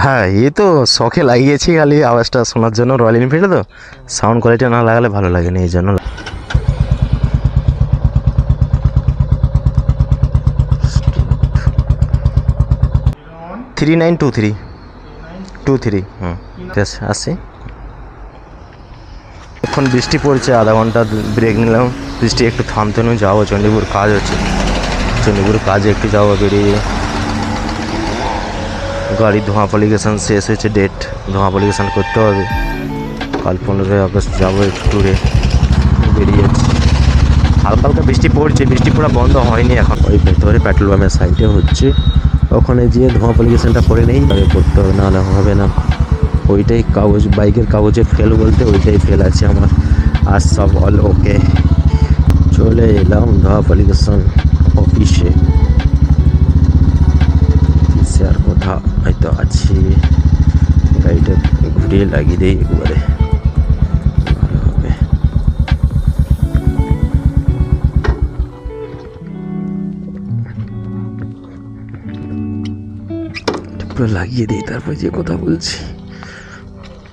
হ্যাঁ, ये তো শখে লাগিয়েছি খালি আওয়াজটা শোনার জন্য। রয়্যাল এনফিল্ডে তো সাউন্ড কোয়ালিটি না লাগালে ভালো লাগে না, এই জন্য। 3923 হুম, ঠিক আছে, আসছি। এখন বৃষ্টি পড়ছে, আধা ঘন্টা ব্রেক নিলাম, বৃষ্টি একটু থামতে নিয়ে যাবো। চণ্ডীপুর কাজ হচ্ছে, চণ্ডীপুর কাজে একটু যাবো বেরিয়ে। গাড়ি ধোঁয়া পলিউশন শেষ হয়েছে, ডেট ধোঁয়া পলিউশন করতে হবে। কাল 15 আগস্ট যাবো একটু ট্যুরে, বেরিয়ে যাচ্ছি। হালকা হালকা বৃষ্টি পড়ছে, বৃষ্টি পুরো বন্ধ হয়নি এখন। ওই ভেতরে পেট্রোল পাম্পের সাইডে হচ্ছে, ওখানে গিয়ে ধোঁয়া পলিউশনটা করে নেই, আগে করতে হবে, নাহলে হবে না। ওইটাই কাগজ, বাইকের কাগজে ফেল বলতে ওইটাই ফেল আছে আমার। আর সব অল ওকে। চলে এলাম ধোঁয়া পলিউশন অফিসে। আর কোথা হয়তো আছি, গাড়িটা ঘুরিয়ে লাগিয়ে দিই একবারে, ভালো হবে। পুরো লাগিয়ে দিই, তারপর যে কথা বলছি।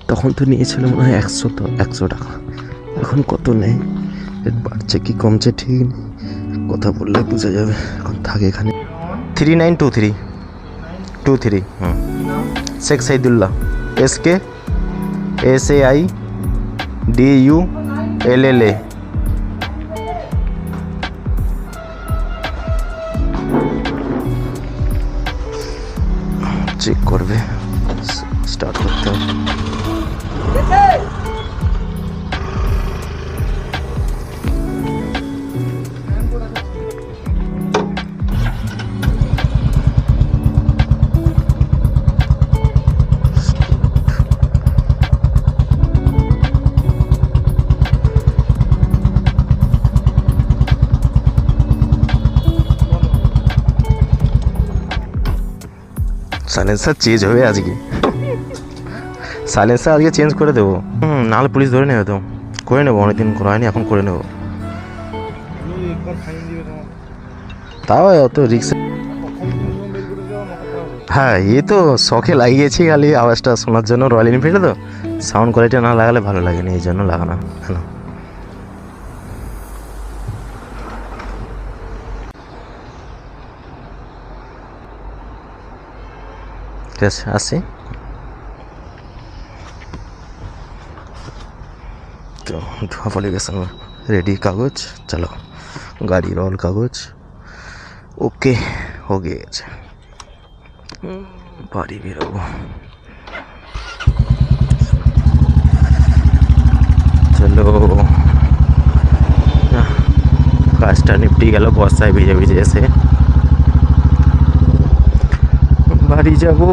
তখন তো নিয়েছিল মনে হয় 100 টাকা, এখন কত নেই, বাড়ছে কি কমছে ঠিক নেই, কথা বললে বোঝা যাবে। এখন থাকে এখানে 3923 হুম, শেখ সাইদুল্লাহ, SKSAIDULLA। চেক করবে, স্টার্ট করতে হবে। সাইলেন্সার চেঞ্জ হবে আজকে, সাইলেন্সার আজকে চেঞ্জ করে দেবো। নাহলে পুলিশ ধরে নেবে তো। করে নেবো, অনেকদিন করা হয়নি, এখন করে নেবো। তাও অত রিক্স। হ্যাঁ, ये তো শখে লাগিয়েছি খালি আওয়াজটা শোনার জন্য। রয়্যাল এনফিল্ডে তো সাউন্ড কোয়ালিটি না লাগালে ভালো লাগে না, এই জন্য লাগানো। কেন ঠিক আছে, আসছি। তো ধোঁয়া পলিউশন रेडी, कागज चलो, गाड़ी रोल कागज ओके हो गए। बाड़ी भी रहो, चलो। কাজটা নিপটি গেল, বর্ষায় ভিজে ভিজে এসে বাড়ি যাবো।